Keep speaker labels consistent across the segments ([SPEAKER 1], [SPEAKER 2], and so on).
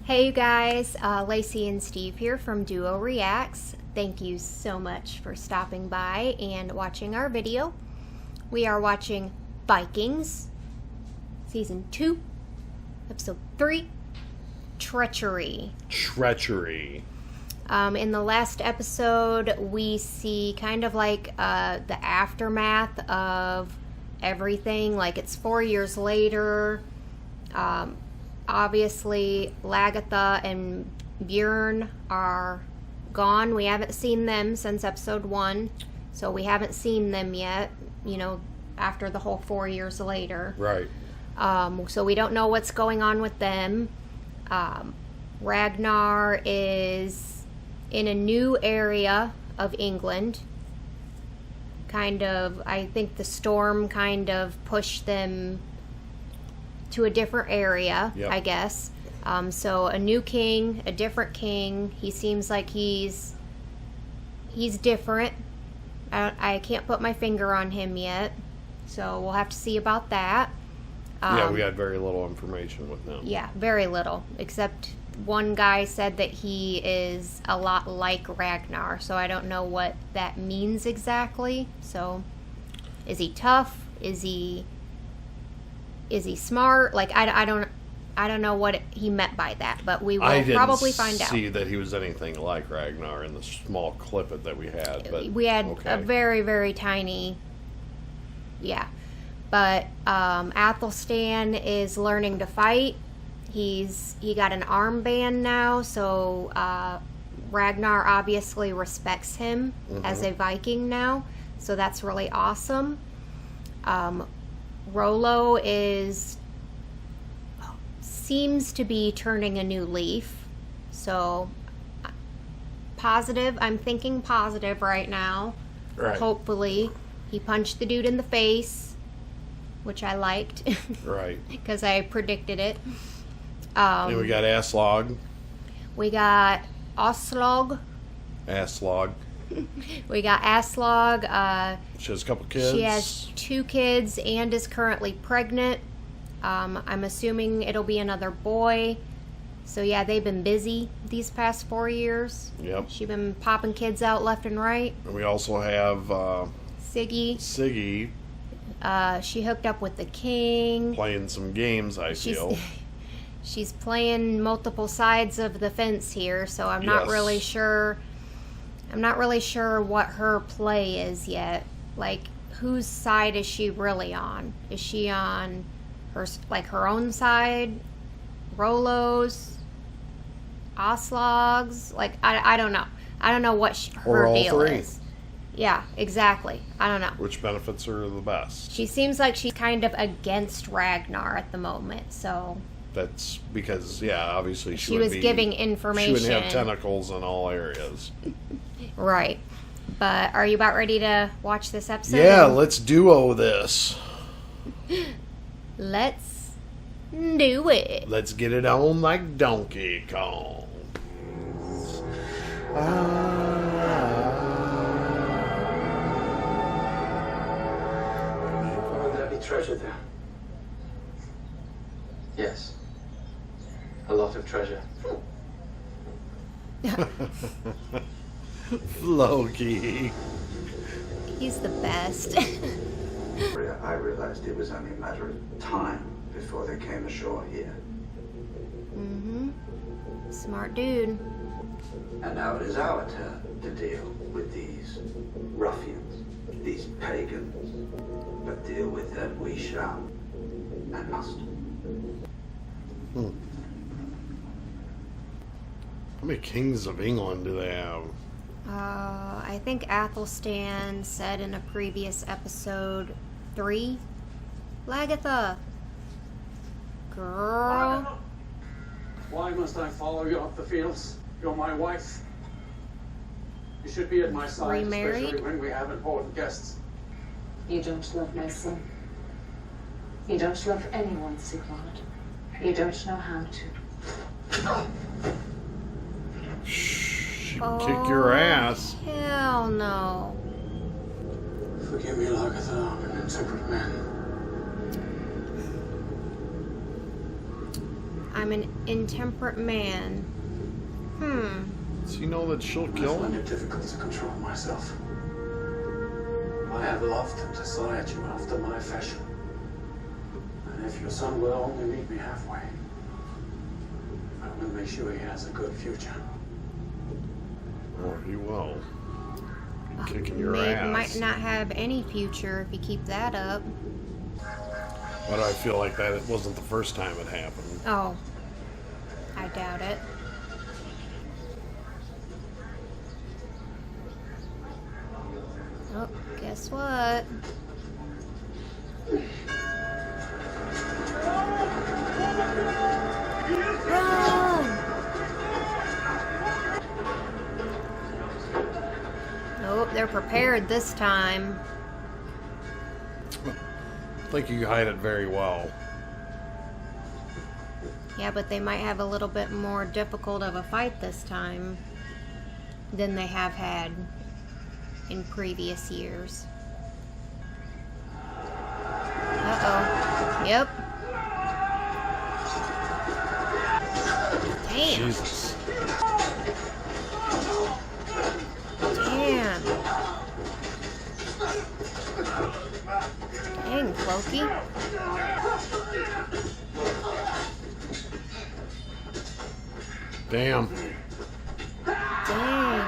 [SPEAKER 1] Hey you guys, Lacey and Steve here from Duo Reacts. Thank you so much for stopping by and watching our video. We are watching Vikings, Season 2, Episode 3, Treachery.
[SPEAKER 2] Treachery.
[SPEAKER 1] In the last episode, we see kind of like the aftermath of everything. Like it's 4 years later. Obviously, Lagatha and Bjorn are gone. We haven't seen them since episode 1, so we haven't seen them yet, you know, after the whole 4 years later.
[SPEAKER 2] Right.
[SPEAKER 1] So we don't know what's going on with them. Ragnar is in a new area of England. Kind of, I think the storm kind of pushed them to a different area,
[SPEAKER 2] yep.
[SPEAKER 1] I guess. So a new king, a different king. He seems like he's different. I can't put my finger on him yet, so we'll have to see about that.
[SPEAKER 2] Yeah, we had very little information with them.
[SPEAKER 1] Yeah, very little, except one guy said that he is a lot like Ragnar, so I don't know what that means exactly. So, is he tough? Is he smart? Like I don't know what he meant by that, but we will probably find out.
[SPEAKER 2] I didn't see that he was anything like Ragnar in the small clip that we had. But
[SPEAKER 1] we had a very, very tiny, yeah. But Athelstan is learning to fight. He got an armband now, so Ragnar obviously respects him as a Viking now. So that's really awesome. Rollo seems to be turning a new leaf, so positive. I'm thinking positive right now.
[SPEAKER 2] Right.
[SPEAKER 1] Hopefully, he punched the dude in the face, which I liked.
[SPEAKER 2] Right.
[SPEAKER 1] Because I predicted it.
[SPEAKER 2] And we got Aslog.
[SPEAKER 1] We got Oslog.
[SPEAKER 2] Aslog.
[SPEAKER 1] We got Aslog.
[SPEAKER 2] She has a couple kids.
[SPEAKER 1] She has 2 kids and is currently pregnant. I'm assuming it'll be another boy. So yeah, they've been busy these past 4 years.
[SPEAKER 2] Yep.
[SPEAKER 1] She's been popping kids out left and right.
[SPEAKER 2] And we also have
[SPEAKER 1] Siggy. She hooked up with the king.
[SPEAKER 2] Playing some games, I feel.
[SPEAKER 1] She's playing multiple sides of the fence here, so I'm not really sure. I'm not really sure what her play is yet. Like, whose side is she really on? Is she on her own side? Rollo's? Oslog's? Like, I don't know. I don't know what her deal is. Yeah, exactly. I don't know.
[SPEAKER 2] Which benefits her the best?
[SPEAKER 1] She seems like she's kind of against Ragnar at the moment, so...
[SPEAKER 2] That's because, yeah, obviously
[SPEAKER 1] she was giving information.
[SPEAKER 2] She would have tentacles in all areas.
[SPEAKER 1] Right. But are you about ready to watch this episode?
[SPEAKER 2] Yeah, let's duo this.
[SPEAKER 1] Let's do it.
[SPEAKER 2] Let's get it on like Donkey Kong.
[SPEAKER 3] Will there be treasure there? Yes. A lot of treasure.
[SPEAKER 2] Loki.
[SPEAKER 1] He's the best.
[SPEAKER 4] I realized it was only a matter of time before they came ashore here.
[SPEAKER 1] Smart dude.
[SPEAKER 4] And now it is our turn to deal with these ruffians, these pagans. But deal with them we shall, and must.
[SPEAKER 2] How many kings of England do they have?
[SPEAKER 1] I think Athelstan said in a previous episode 3. Lagatha. Girl.
[SPEAKER 5] Why must I follow you up the fields? You're my wife. You should be at my side,
[SPEAKER 1] Remarried?
[SPEAKER 5] especially when we have important guests.
[SPEAKER 6] You don't love my son. You don't love anyone, Sigmund. You don't know how to.
[SPEAKER 2] She can kick your ass.
[SPEAKER 1] Hell no.
[SPEAKER 5] Forgive me, Lagatha. I'm an intemperate man.
[SPEAKER 1] I'm an intemperate man.
[SPEAKER 2] Does he know that she'll
[SPEAKER 5] I
[SPEAKER 2] kill
[SPEAKER 5] find
[SPEAKER 2] him?
[SPEAKER 5] it difficult to control myself. I have loved and desired you after my fashion. And if your son will only meet me halfway, I will make sure he has a good future.
[SPEAKER 2] Or he will. Be kicking your ass.
[SPEAKER 1] Might not have any future if you keep that up.
[SPEAKER 2] But I feel like that it wasn't the first time it happened.
[SPEAKER 1] Oh, I doubt it. Oh, guess what? Run! Nope, they're prepared this time.
[SPEAKER 2] I think you hide it very well.
[SPEAKER 1] Yeah, but they might have a little bit more difficult of a fight this time than they have had in previous years. Uh-oh. Yep. Damn.
[SPEAKER 2] Jesus.
[SPEAKER 1] Damn. Dang, Clokey.
[SPEAKER 2] Damn.
[SPEAKER 1] Dang.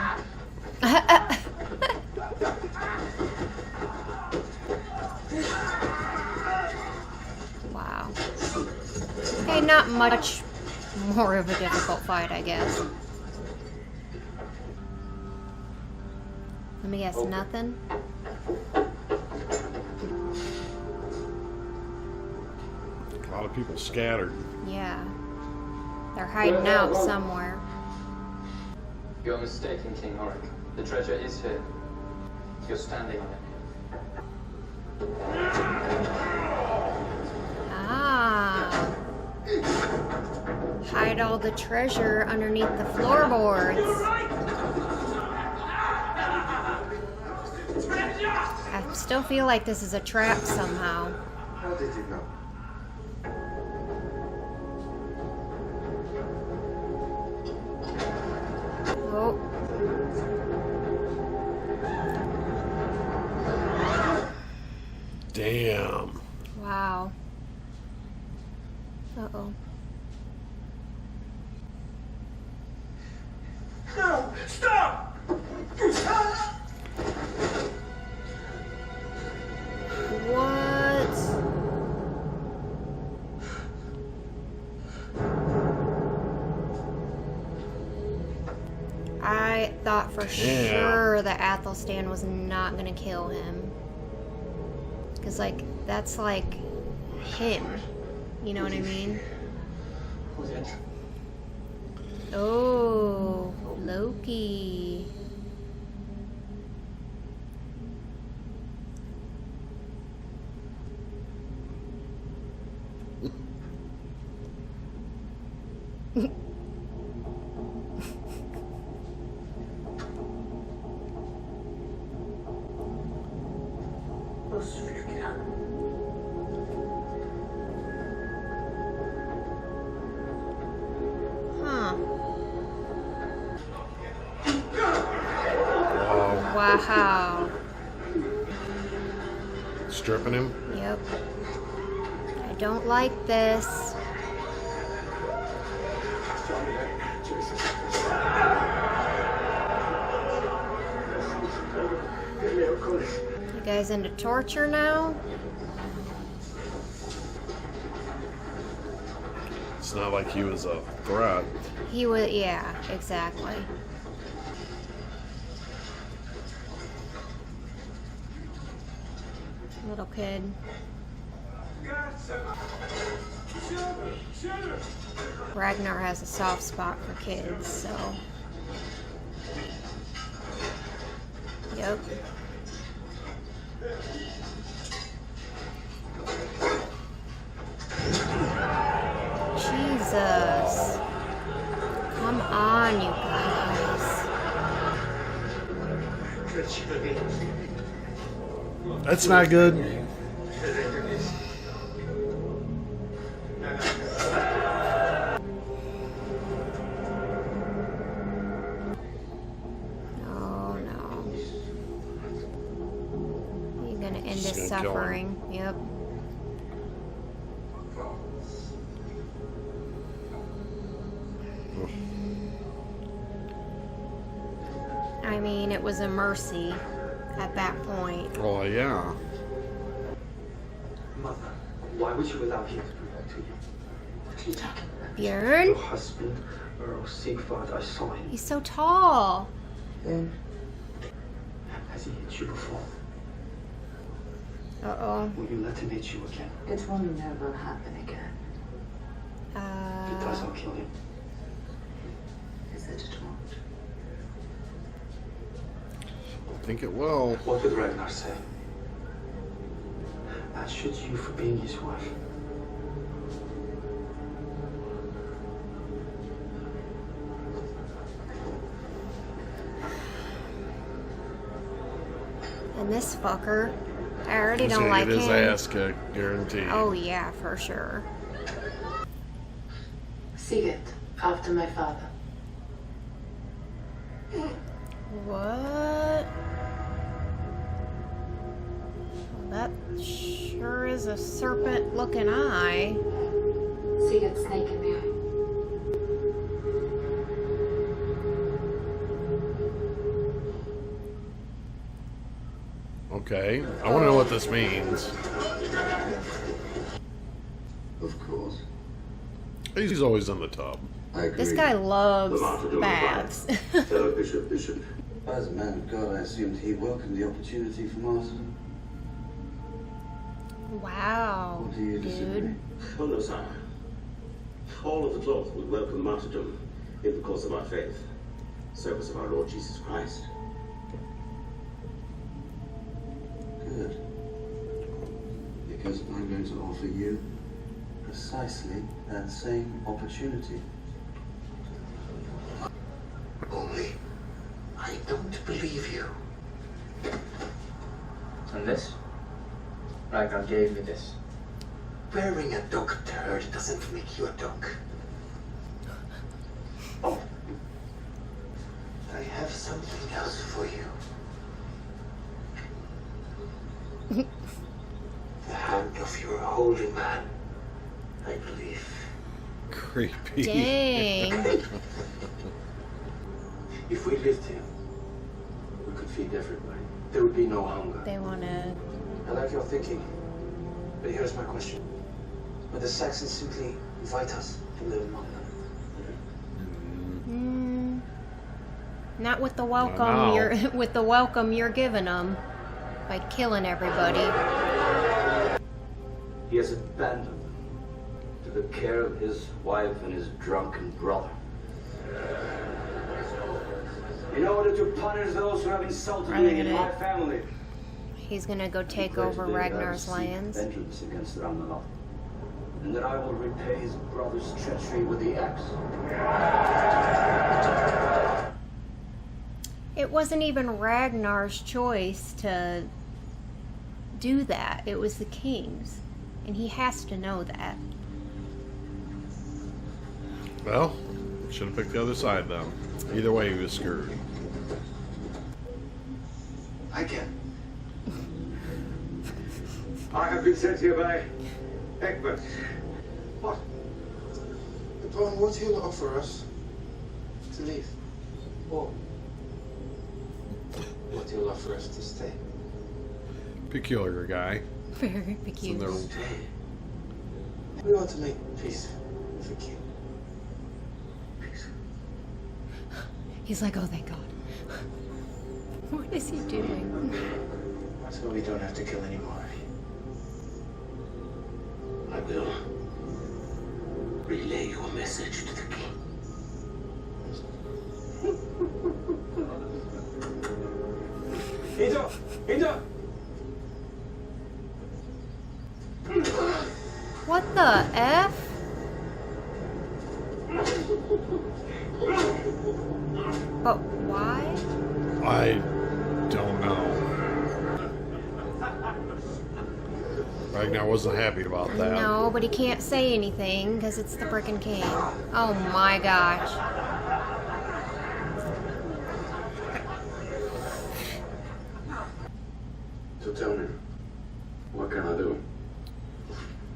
[SPEAKER 1] Wow. Okay, not much more of a difficult fight, I guess. Let me guess, nothing?
[SPEAKER 2] A lot of people scattered.
[SPEAKER 1] Yeah. They're hiding out somewhere.
[SPEAKER 3] You're mistaken, King Oric. The treasure is here. You're standing on it.
[SPEAKER 1] Ah. Hide all the treasure underneath the floorboards. I still feel like this is a trap somehow.
[SPEAKER 4] How did you know?
[SPEAKER 1] Oh.
[SPEAKER 2] Damn.
[SPEAKER 1] Wow. Uh-oh.
[SPEAKER 5] No! Stop!
[SPEAKER 1] What? I thought for sure that Athelstan was not gonna kill him. Cause like, that's like him. You know what I mean? Oh, Loki. Huh. Wow.
[SPEAKER 2] Stripping him?
[SPEAKER 1] Yep. I don't like this. You guys into torture now?
[SPEAKER 2] It's not like he was a threat.
[SPEAKER 1] He would, yeah, exactly. Little kid. Ragnar has a soft spot for kids, so. Yep. Jesus. Come on, you guys.
[SPEAKER 2] That's not good.
[SPEAKER 1] into
[SPEAKER 2] just gonna kill him.
[SPEAKER 1] suffering. Yep. I mean, it was a mercy at that point.
[SPEAKER 2] Oh, yeah.
[SPEAKER 7] Mother, why would you allow him to do that to you?
[SPEAKER 6] What are you talking about?
[SPEAKER 1] Bjorn?
[SPEAKER 7] Your husband, Earl Sigvard, I saw him.
[SPEAKER 1] He's so tall.
[SPEAKER 7] Then, has he hit you before?
[SPEAKER 1] Uh-oh.
[SPEAKER 7] Will you let him hit you again?
[SPEAKER 6] It will never happen again.
[SPEAKER 7] If it does, I'll kill him.
[SPEAKER 6] Is it it won't?
[SPEAKER 2] I think it will.
[SPEAKER 7] What would Ragnar say? That should you for being his wife.
[SPEAKER 1] And this fucker, I already
[SPEAKER 2] He's
[SPEAKER 1] don't
[SPEAKER 2] gonna
[SPEAKER 1] like
[SPEAKER 2] get his
[SPEAKER 1] him.
[SPEAKER 2] ass kicked, guaranteed.
[SPEAKER 1] Oh yeah, for sure.
[SPEAKER 6] Sigurd, after my father.
[SPEAKER 1] What? Well, that sure is a serpent-looking eye.
[SPEAKER 6] Sigurd, snake in the eye.
[SPEAKER 2] Okay. I want to know what this means.
[SPEAKER 4] Of course.
[SPEAKER 2] He's always in the tub.
[SPEAKER 4] I agree.
[SPEAKER 1] This guy loves
[SPEAKER 8] The martyrdom of
[SPEAKER 1] baths.
[SPEAKER 8] Fellow Bishop.
[SPEAKER 4] As a man of God, I assumed he welcomed the opportunity for martyrdom.
[SPEAKER 1] Wow,
[SPEAKER 4] Or do you disagree?
[SPEAKER 1] dude.
[SPEAKER 8] Oh no, sire. All of the cloth would welcome martyrdom in the cause of our faith, service of our Lord Jesus Christ.
[SPEAKER 4] Good. Because I'm going to offer you precisely that same opportunity.
[SPEAKER 7] Only, I don't believe you.
[SPEAKER 3] And this? Ragnar gave me this.
[SPEAKER 7] Wearing a dog turd doesn't make you a dog. Oh, I have something else for you. The hand of your holy man, I believe.
[SPEAKER 2] Creepy.
[SPEAKER 1] Dang.
[SPEAKER 5] If we lived here, we could feed everybody. There would be no hunger.
[SPEAKER 1] They wanna...
[SPEAKER 7] I like your thinking, but here's my question. Would the Saxons simply invite us to live among them?
[SPEAKER 1] Not with the welcome
[SPEAKER 2] now.
[SPEAKER 1] you're with the welcome you're giving them by killing everybody.
[SPEAKER 4] He has abandoned them to the care of his wife and his drunken brother. In order to punish those who have insulted
[SPEAKER 1] Are they
[SPEAKER 4] me and
[SPEAKER 1] gonna-
[SPEAKER 4] my family.
[SPEAKER 1] He's gonna go take
[SPEAKER 4] He pledged
[SPEAKER 1] over
[SPEAKER 4] me that I
[SPEAKER 1] Ragnar's
[SPEAKER 4] will seek
[SPEAKER 1] lands.
[SPEAKER 4] vengeance against Ragnarok, and that I will repay his brother's treachery with the axe.
[SPEAKER 1] It wasn't even Ragnar's choice to do that. It was the king's. And he has to know that.
[SPEAKER 2] Well, should have picked the other side then. Either way, he was screwed.
[SPEAKER 7] I can.
[SPEAKER 8] I have been sent here by Egbert.
[SPEAKER 7] What?
[SPEAKER 5] Upon what he'll offer us to leave, or what he'll offer us to stay.
[SPEAKER 2] Peculiar guy.
[SPEAKER 1] Very
[SPEAKER 2] And
[SPEAKER 1] peculiar.
[SPEAKER 2] they're-
[SPEAKER 5] We want to make peace with the king.
[SPEAKER 1] He's like, oh thank God. What is he doing?
[SPEAKER 5] So we don't have to kill any more of you.
[SPEAKER 8] I will relay your message to the king.
[SPEAKER 7] Ida!
[SPEAKER 1] What the F? But why?
[SPEAKER 2] I don't know. Ragnar wasn't happy about that.
[SPEAKER 1] No, but he can't say anything because it's the frickin' king. Oh my gosh.
[SPEAKER 5] So tell me, What can I do?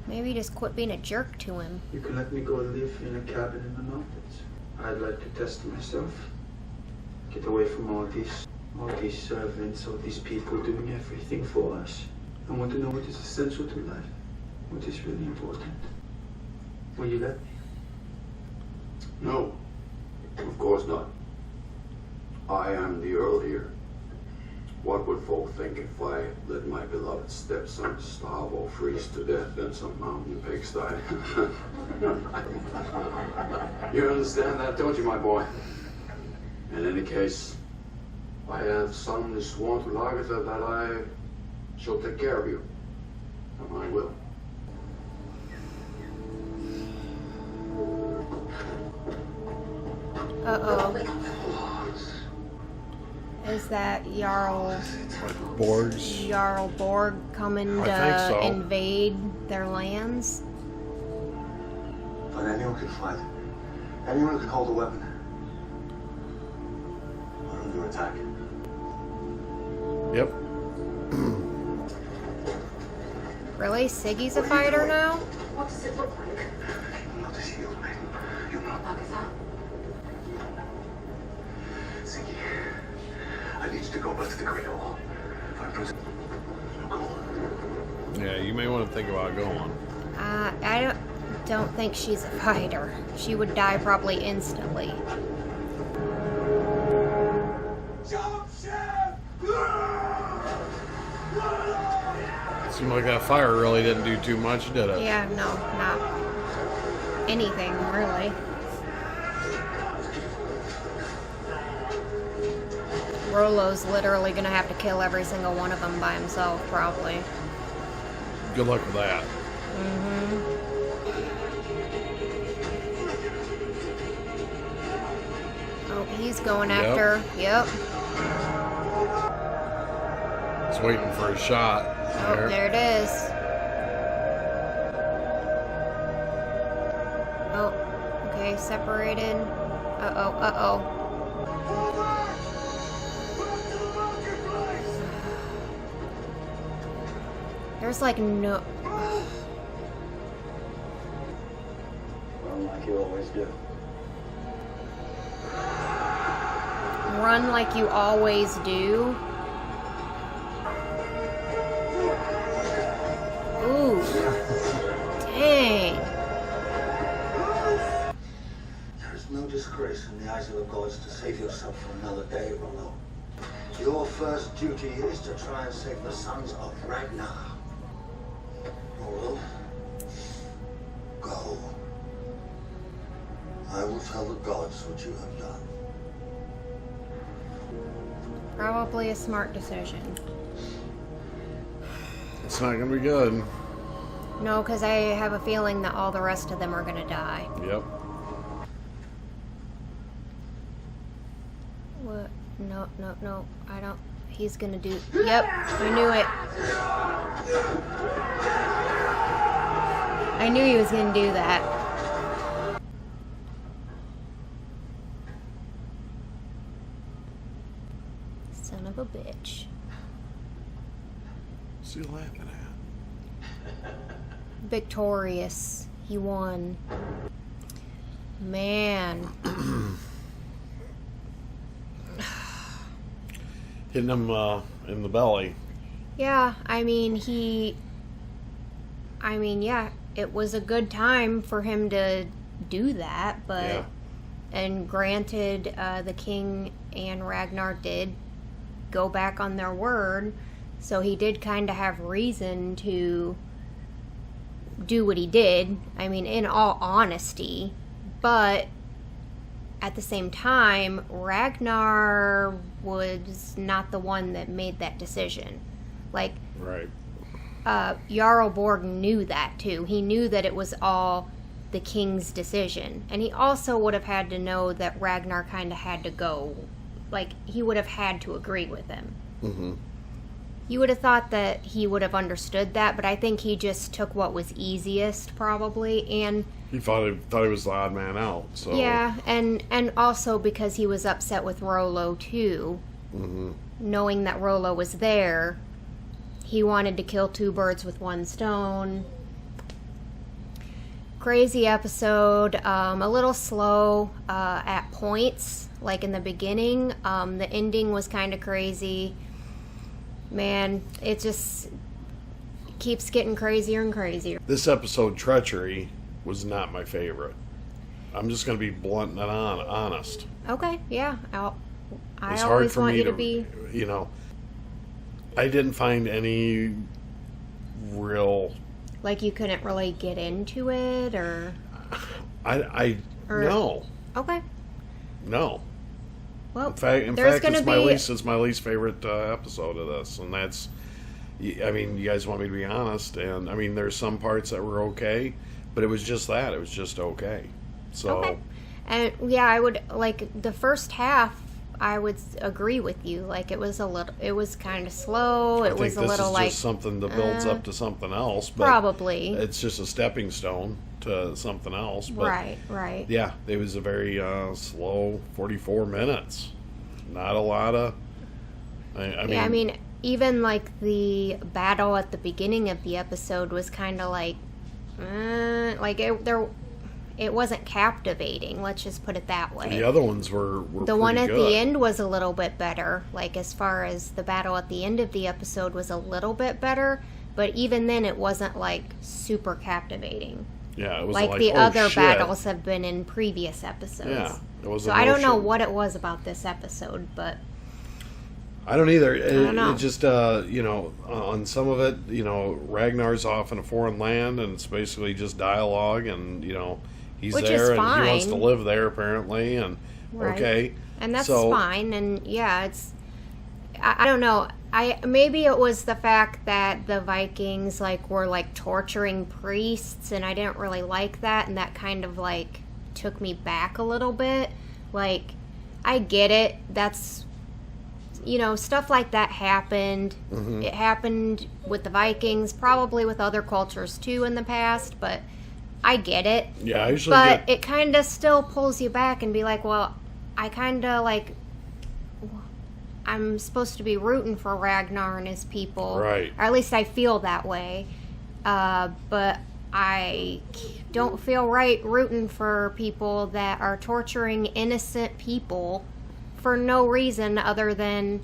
[SPEAKER 1] Maybe just quit being a jerk to him.
[SPEAKER 4] You can let me go live in a cabin in the mountains. I'd like to test myself. Get away from all these servants, all these people doing everything for us. I want to know what is essential to life. What is really important. Will you let me?
[SPEAKER 5] No, of course not. I am the Earl here. What would folk think if I let my beloved stepson starve or freeze to death in some mountain pigsty? You understand that, don't you, my boy? In any case, I have solemnly sworn to Lagertha that I shall take care of you. And I will.
[SPEAKER 1] Uh-oh. Is that Jarl
[SPEAKER 2] Borgs.
[SPEAKER 1] Borg coming
[SPEAKER 2] I
[SPEAKER 1] to
[SPEAKER 2] think so.
[SPEAKER 1] invade their lands?
[SPEAKER 5] But anyone can fight. Anyone can hold a weapon. We're under attack.
[SPEAKER 2] Yep.
[SPEAKER 1] Really? Siggy's a fighter now?
[SPEAKER 6] What does it look like?
[SPEAKER 5] Not a shield, mate. You know.
[SPEAKER 6] Agatha?
[SPEAKER 5] Ziggy, I need you to go back to the Great Hall. Find President. Go.
[SPEAKER 2] Yeah, you may want to think about going.
[SPEAKER 1] I don't think she's a fighter. She would die probably instantly.
[SPEAKER 2] Seemed like that fire really didn't do too much, did it?
[SPEAKER 1] Yeah, no, not anything, really. Rollo's literally gonna have to kill every single one of them by himself, probably.
[SPEAKER 2] Good luck with that.
[SPEAKER 1] Oh, he's going after. Yep.
[SPEAKER 2] He's waiting for a shot.
[SPEAKER 1] Oh, there it is. Oh, okay, separated. Uh-oh, uh-oh. There's like no...
[SPEAKER 5] Run like you always do.
[SPEAKER 1] Run like you always do. Ooh. Dang.
[SPEAKER 9] There is no disgrace in the eyes of the gods to save yourself for another day, Rollo. Your first duty is to try and save the sons of Ragnar. Rollo, go. I will tell the gods what you have done.
[SPEAKER 1] Probably a smart decision.
[SPEAKER 2] It's not going to be good.
[SPEAKER 1] No, because I have a feeling that all the rest of them are going to die.
[SPEAKER 2] Yep.
[SPEAKER 1] What? No, no, no. I don't... He's going to do... Yep, I knew it. I knew he was going to do that. Son of a bitch.
[SPEAKER 2] What's he laughing at?
[SPEAKER 1] Victorious. He won. Man.
[SPEAKER 2] Hitting him in the belly.
[SPEAKER 1] Yeah, I mean, yeah, it was a good time for him to do that, but...
[SPEAKER 2] Yeah.
[SPEAKER 1] And granted, the king and Ragnar did go back on their word, so he did kind of have reason to do what he did. I mean, in all honesty. But at the same time, Ragnar was not the one that made that decision. Like,
[SPEAKER 2] Right.
[SPEAKER 1] Jarl Borg knew that too. He knew that it was all the king's decision. And he also would have had to know that Ragnar kind of had to go. Like, he would have had to agree with him.
[SPEAKER 2] Mm-hmm.
[SPEAKER 1] You would have thought that he would have understood that, but I think he just took what was easiest, probably, and...
[SPEAKER 2] He thought he was the odd man out, so...
[SPEAKER 1] Yeah, and also because he was upset with Rollo, too.
[SPEAKER 2] Mm-hmm.
[SPEAKER 1] Knowing that Rollo was there, he wanted to kill two birds with one stone. Crazy episode, a little slow at points, like in the beginning. The ending was kind of crazy. Man, it just keeps getting crazier and crazier.
[SPEAKER 2] This episode, Treachery, was not my favorite. I'm just going to be blunt and honest.
[SPEAKER 1] Okay, yeah. I
[SPEAKER 2] It's hard
[SPEAKER 1] always
[SPEAKER 2] for
[SPEAKER 1] want
[SPEAKER 2] me
[SPEAKER 1] you to be...
[SPEAKER 2] You know, I didn't find any real...
[SPEAKER 1] Like you couldn't really get into it, or...
[SPEAKER 2] No.
[SPEAKER 1] Okay.
[SPEAKER 2] No.
[SPEAKER 1] Well,
[SPEAKER 2] In fact, it's my least favorite episode of this, and that's... I mean, you guys want me to be honest, and I mean, there's some parts that were okay, but it was just that. It was just okay. So...
[SPEAKER 1] Okay. And yeah, I would, like, the first half, I would agree with you. Like, it was kind of slow. It was a little, like...
[SPEAKER 2] just something that builds up to something else. But
[SPEAKER 1] probably.
[SPEAKER 2] It's just a stepping stone to something else. But
[SPEAKER 1] Right.
[SPEAKER 2] Yeah, it was a very slow 44 minutes. Not a lot of... I mean,
[SPEAKER 1] even, like, the battle at the beginning of the episode was kind of like... It wasn't captivating, let's just put it that way.
[SPEAKER 2] The other ones were
[SPEAKER 1] the one at
[SPEAKER 2] good.
[SPEAKER 1] the end was a little bit better. Like, as far as the battle at the end of the episode was a little bit better, but even then it wasn't, like, super captivating.
[SPEAKER 2] Yeah, it was
[SPEAKER 1] like the other battles have been in previous episodes.
[SPEAKER 2] Yeah, it was.
[SPEAKER 1] So I don't know what it was about this episode, but...
[SPEAKER 2] I don't either.
[SPEAKER 1] I don't know.
[SPEAKER 2] It just, on some of it, Ragnar's off in a foreign land, and it's basically just dialogue, and, he's
[SPEAKER 1] Which
[SPEAKER 2] there,
[SPEAKER 1] is
[SPEAKER 2] and
[SPEAKER 1] fine.
[SPEAKER 2] he wants to live there, apparently, and,
[SPEAKER 1] Right.
[SPEAKER 2] okay.
[SPEAKER 1] And that's
[SPEAKER 2] so,
[SPEAKER 1] fine, and yeah, it's... I don't know. Maybe it was the fact that the Vikings, like, were, like, torturing priests, and I didn't really like that, and that kind of, like, took me back a little bit. Like, I get it. That's... stuff like that happened.
[SPEAKER 2] Mm-hmm.
[SPEAKER 1] It happened with the Vikings, probably with other cultures too in the past, but I get it.
[SPEAKER 2] Yeah, I usually
[SPEAKER 1] But it kind of still pulls you back and be like, well, I kind of like... I'm supposed to be rooting for Ragnar and his people.
[SPEAKER 2] Right.
[SPEAKER 1] Or at least I feel that way. But I don't feel right rooting for people that are torturing innocent people for no reason other than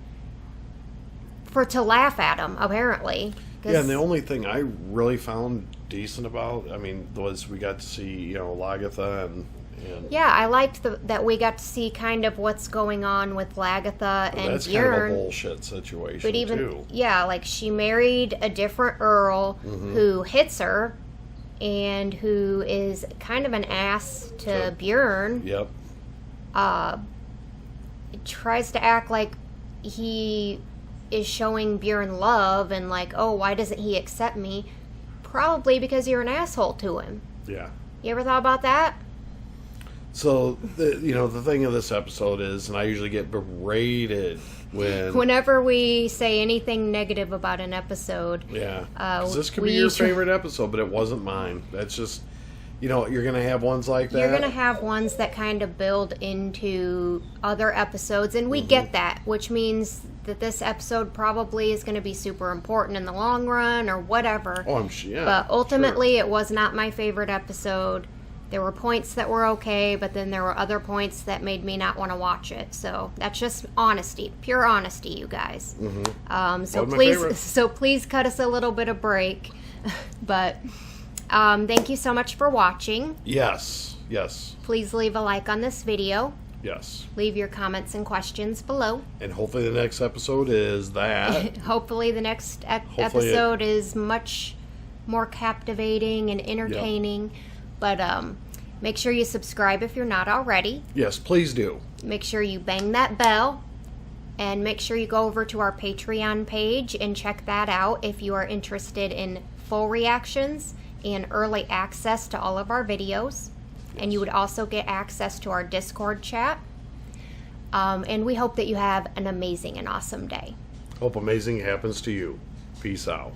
[SPEAKER 1] to laugh at them, apparently.
[SPEAKER 2] Yeah, and the only thing I really found decent about, was we got to see, Lagatha and
[SPEAKER 1] yeah, I liked that we got to see kind of what's going on with Lagatha and
[SPEAKER 2] that's
[SPEAKER 1] Bjorn.
[SPEAKER 2] kind of a bullshit situation,
[SPEAKER 1] but even,
[SPEAKER 2] too.
[SPEAKER 1] Yeah, like she married a different Earl who hits her and who is kind of an ass to Bjorn.
[SPEAKER 2] Yep.
[SPEAKER 1] Tries to act like he is showing Bjorn love and like, oh, why doesn't he accept me? Probably because you're an asshole to him.
[SPEAKER 2] Yeah.
[SPEAKER 1] You ever thought about that?
[SPEAKER 2] So, the thing of this episode is, and I usually get berated
[SPEAKER 1] whenever we say anything negative about an episode.
[SPEAKER 2] Yeah. 'Cause this could be your favorite episode, but it wasn't mine. That's just, you're going to have ones like that.
[SPEAKER 1] You're going to have ones that kind of build into other episodes, and we get that, which means that this episode probably is going to be super important in the long run or whatever.
[SPEAKER 2] Oh, I'm sure. Yeah,
[SPEAKER 1] but ultimately, it was not my favorite episode. There were points that were okay, but then there were other points that made me not want to watch it. So that's just honesty, pure honesty, you guys. So please cut us a little bit of break. But thank you so much for watching.
[SPEAKER 2] Yes.
[SPEAKER 1] Please leave a like on this video.
[SPEAKER 2] Yes.
[SPEAKER 1] Leave your comments and questions below.
[SPEAKER 2] And hopefully the next episode is that.
[SPEAKER 1] Hopefully the next episode is much more captivating and entertaining. Yep. But make sure you subscribe if you're not already.
[SPEAKER 2] Yes, please do.
[SPEAKER 1] Make sure you bang that bell. And make sure you go over to our Patreon page and check that out if you are interested in full reactions and early access to all of our videos. And you would also get access to our Discord chat. And we hope that you have an amazing and awesome day.
[SPEAKER 2] Hope amazing happens to you. Peace out.